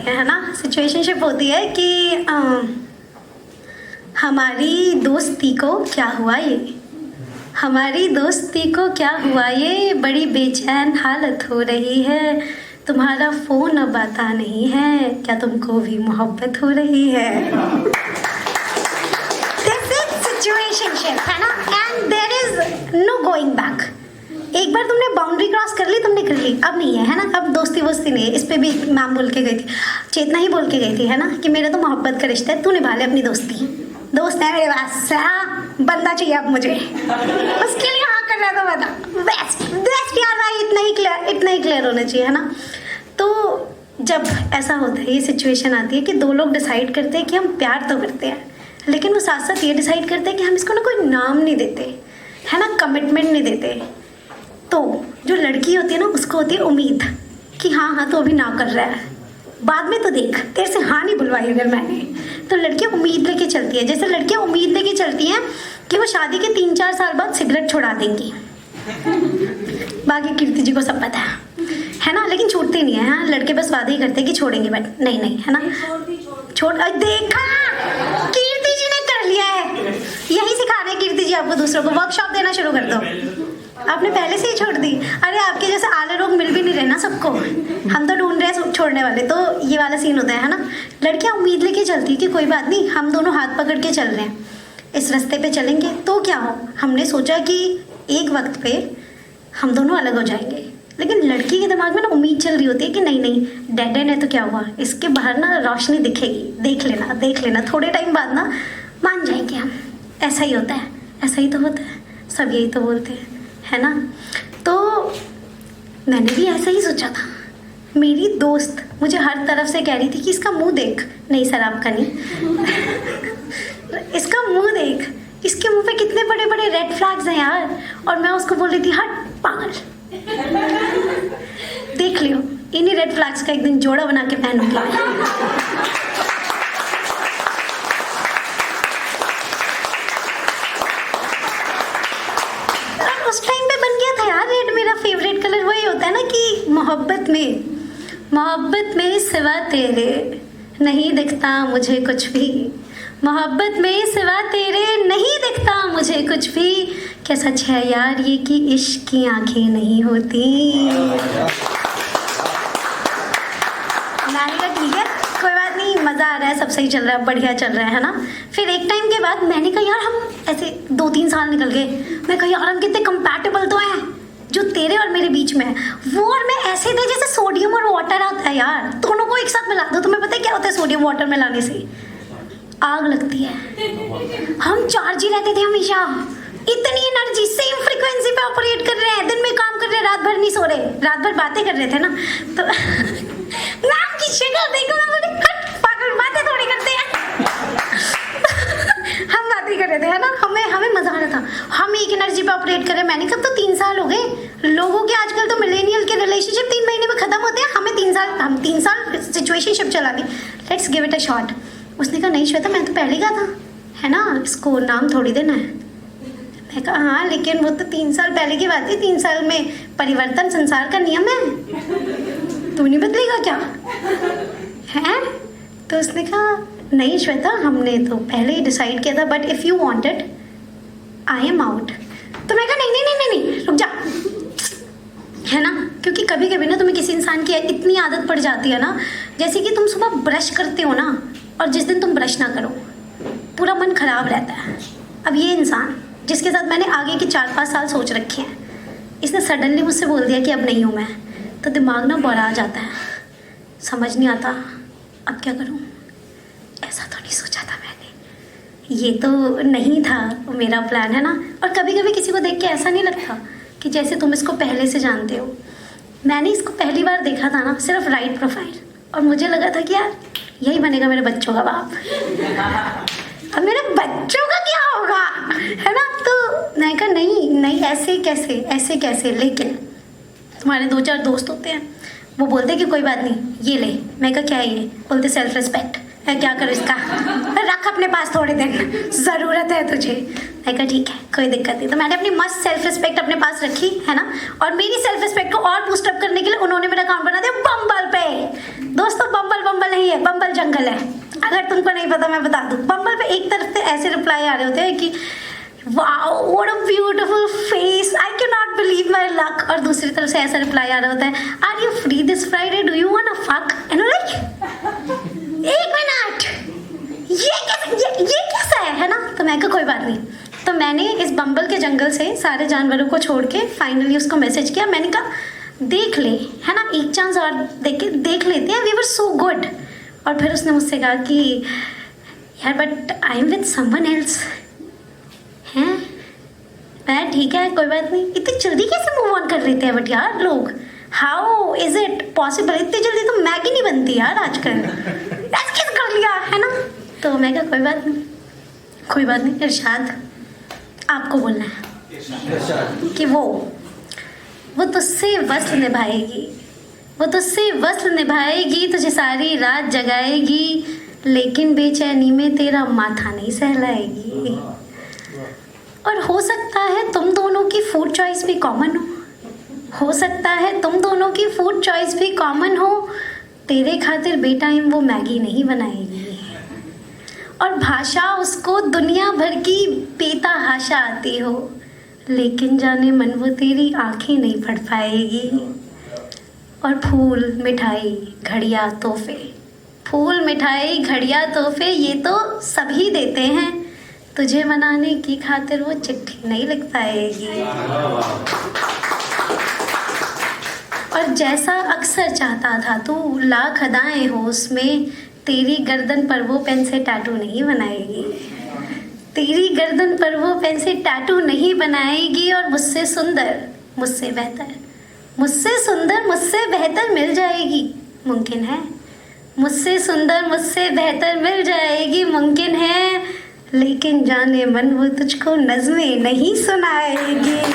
जाती है ना, सिचुएशनशिप होती है कि हमारी दोस्ती को क्या हुआ ये, हमारी दोस्ती को क्या हुआ ये, बड़ी बेचैन हालत हो रही है, तुम्हारा फ़ोन अब आता नहीं है, क्या तुमको भी मोहब्बत हो रही है। दिस इज सिचुएशनशिप है ना, and there is no going back. एक बार तुमने बाउंड्री क्रॉस कर ली, तुमने कर ली, अब नहीं है ना, अब दोस्ती वोस्ती नहीं है। इस पे भी मैम बोल के गई थी, चेतना ही बोल के गई थी है ना, कि मेरा तो मोहब्बत का रिश्ता है, तू निभा ले अपनी दोस्ती, दोस्त है मेरे पास, हाँ बंदा चाहिए अब मुझे, उसके लिए हाँ कर रहा था, बता बेस्ट बेस्ट यार भाई, इतना ही क्लियर होना चाहिए है ना। तो जब ऐसा होता है, ये सिचुएशन आती है कि दो लोग डिसाइड करते हैं कि हम प्यार तो करते हैं, लेकिन वो साथ साथ ये डिसाइड करते हैं कि हम इसको ना कोई नाम नहीं देते है ना, कमिटमेंट नहीं देते। तो जो लड़की होती है ना, उसको होती है उम्मीद कि हाँ तो अभी ना कर रहा है, बाद में तो देख, तेरे से हाँ नहीं बुलवाई अगर मैंने, तो लड़कियाँ उम्मीद लेके चलती है। जैसे लड़कियाँ उम्मीद लेके चलती हैं कि वो शादी के 3-4 साल बाद सिगरेट छोड़ा देंगी, बाकी कीर्ति जी को सब पता है ना, लेकिन छूटती नहीं है। हाँ, लड़के बस वादे ही करते हैं कि छोड़ेंगे, बट नहीं है ना, छोड़ देखा कीर्ति जी ने कर लिया है, यही सिखा रहे हैं कीर्ति जी आपको, दूसरों को वर्कशॉप देना शुरू कर दो। आपने पहले से ही छोड़ दी, अरे आपके जैसे आले लोग मिल भी नहीं रहे ना सबको, हम तो ढूंढ रहे हैं छोड़ने वाले। तो ये वाला सीन होता है ना, लड़कियां उम्मीद लेके चलती है कि कोई बात नहीं, हम दोनों हाथ पकड़ के चल रहे हैं, इस रास्ते पे चलेंगे तो क्या हो। हमने सोचा कि एक वक्त पे हम दोनों अलग हो जाएंगे, लेकिन लड़की के दिमाग में ना उम्मीद चल रही होती है कि नहीं डेड एंड है तो क्या हुआ, इसके बाहर ना रोशनी दिखेगी, देख लेना, थोड़े टाइम बाद ना मान जाएंगे हम। ऐसा ही होता है, ऐसा ही तो होता है, सब यही तो बोलते हैं है ना। तो मैंने भी ऐसा ही सोचा था, मेरी दोस्त मुझे हर तरफ से कह रही थी कि इसका मुंह देख, नहीं सर आपका नहीं इसका मुंह देख, इसके मुंह पे कितने बड़े बड़े रेड फ्लैग्स हैं यार, और मैं उसको बोल रही थी हट पागल, देख लियो इन्हीं रेड फ्लैग्स का एक दिन जोड़ा बना के पहनूंगी। उस टाइम पे बन गया था यार रेड, मेरा फेवरेट कलर। वही होता है ना कि मोहब्बत में सिवा तेरे नहीं दिखता मुझे कुछ भी, मोहब्बत में सिवा तेरे नहीं दिखता मुझे कुछ भी, क्या सच है यार ये कि इश्क की आंखें नहीं होती। मैंने कहा ठीक है कोई बात नहीं, मज़ा आ रहा है, सब सही चल रहा है, बढ़िया चल रहा है ना। फिर एक टाइम के बाद मैंने कहा यार हम ऐसे 2-3 साल निकल गए, मैं कहा यार हम कितने कंपैटिबल तो हैं, जो तेरे और मेरे बीच में है वो और मैं ऐसे थे जैसे सोडियम और वाटर आता है यार, दोनों को एक साथ मिला दो, तुम्हें पता है क्या होता है सोडियम वाटर मिलाने से, आग लगती है। हम चार्ज ही रहते थे हमेशा, इतनी एनर्जी, सेम फ्रीक्वेंसी पे ऑपरेट कर रहे हैं, दिन में काम कर रहे हैं, रात भर नहीं सो रहे, रात भर बातें कर रहे थे ना। तो नाम की शक्ल देखो ना, बोले हट पागल, बातें थोड़ी करते हैं हम बातें कर रहे थे है ना, हमें मजा आ रहा था, हम एक एनर्जी पे ऑपरेट कर रहे हैं। मैंने कब तो 3 साल हो गए, लोगों के आजकल तो मिलेनियल के रिलेशनशिप 3 महीने में खत्म होते हैं, हमें 3 साल सिचुएशनशिप चला दी, let's give it a shot. उसने कहा नहीं श्वेता मैं तो पहले कहा था है ना, इसको नाम थोड़ी देना है। मैं कहा हाँ लेकिन वो तो 3 साल पहले की बात है, 3 साल में परिवर्तन संसार का नियम है, तू नहीं बदलेगा क्या है। तो उसने कहा नहीं श्वेता हमने तो पहले ही डिसाइड किया था, but if you want it I am out. तो मैं कहा नहीं रुक जा है ना, क्योंकि कभी कभी ना तुम्हें किसी इंसान की इतनी आदत पड़ जाती है ना, जैसे कि तुम सुबह ब्रश करते हो ना और जिस दिन तुम ब्रश ना करो पूरा मन खराब रहता है। अब ये इंसान जिसके साथ मैंने आगे के 4-5 साल सोच रखे हैं, इसने सडनली मुझसे बोल दिया कि अब नहीं हूँ मैं, तो दिमाग ना बड़ा जाता है, समझ नहीं आता अब क्या करूँ। ऐसा तो नहीं सोचा था मैंने, ये तो नहीं था मेरा प्लान है ना। और कभी कभी किसी को देख के ऐसा नहीं लगता कि जैसे तुम इसको पहले से जानते हो। मैंने इसको पहली बार देखा था ना सिर्फ राइट प्रोफाइल, और मुझे लगा था कि यार यही बनेगा मेरे बच्चों का बाप, अब मेरे बच्चों का क्या होगा है ना। तो मैंने कहा नहीं ऐसे कैसे। लेकिन तुम्हारे 2-4 दोस्त होते हैं, वो बोलते कि कोई बात नहीं ये ले। मैं कहा क्या है ये, बोलते सेल्फ रिस्पेक्ट है, क्या करो इसका, रख अपने पास थोड़े दिन, ज़रूरत है तुझे। मैं कहा ठीक है कोई दिक्कत नहीं। तो मैंने अपनी मस्त सेल्फ रिस्पेक्ट अपने पास रखी है ना, और मेरी सेल्फ रिस्पेक्ट को और बूस्टअप करने के लिए उन्होंने मेरा अकाउंट बना दिया बम्बल पे। दोस्तों बम्बल नहीं है, बम्बल जंगल है। अगर तुमको नहीं पता मैं बता दूँ, बम्बल पे एक तरफ से ऐसे रिप्लाई आ रहे होते हैं कि wow what a beautiful face, I can not believe my luck, और दूसरी तरफ से ऐसा रिप्लाई आ रहा होता है, are you free this Friday, do you want a fuck, and like एक मिनट, ये कैसा है ना। तो मैं कहा कोई बात नहीं। तो मैंने इस बम्बल के जंगल से सारे जानवरों को छोड़ के फाइनली उसको मैसेज किया। मैंने कहा देख ले, है ना, एक चांस और देख लेते हैं, वी वर सो गुड। और फिर उसने मुझसे कहा कि यार but I am with someone else, हैं। मैं ठीक है कोई बात नहीं। इतनी जल्दी कैसे मूव ऑन कर लेते हैं बट यार लोग, हाउ इज इट पॉसिबल, इतनी जल्दी तो मैगी नहीं बनती यार आजकल, ऐसे कैसे कर लिया, है ना। तो मैं कहा कोई बात नहीं, कोई बात नहीं। इरशाद आपको बोलना है कि वो तुझसे वस्ल निभाएगी, वो तुझसे वस्ल निभाएगी, तुझे सारी रात जगाएगी, लेकिन बेचैनी में तेरा माथा नहीं सहलाएगी। और हो सकता है तुम दोनों की फूड चॉइस भी कॉमन हो सकता है तुम दोनों की फूड चॉइस भी कॉमन हो, तेरे खातिर बेटाइम वो मैगी नहीं बनाएगी, और भाषा उसको दुनिया भर की बेतहाशा आती हो, लेकिन जाने मन वो तेरी आंखें नहीं पढ़ पाएगी। और फूल मिठाई घड़ियाँ तोहफे, फूल मिठाई घड़ियाँ तोहफे ये तो सभी देते हैं, तुझे मनाने की खातिर वो चिट्ठी नहीं लिख पाएगी। और जैसा अक्सर चाहता था तू, लाख अदाएं हो उसमें, तेरी गर्दन पर वो पेन से टैटू नहीं बनाएगी, तेरी गर्दन पर वो पेन से टैटू नहीं बनाएगी। और मुझसे सुंदर मुझसे बेहतर, मुझसे सुंदर मुझसे बेहतर मिल जाएगी, मुमकिन है, मुझसे सुंदर मुझसे बेहतर मिल जाएगी, मुमकिन है, लेकिन जाने मन वो तुझको नज़्में नहीं सुनाएगी।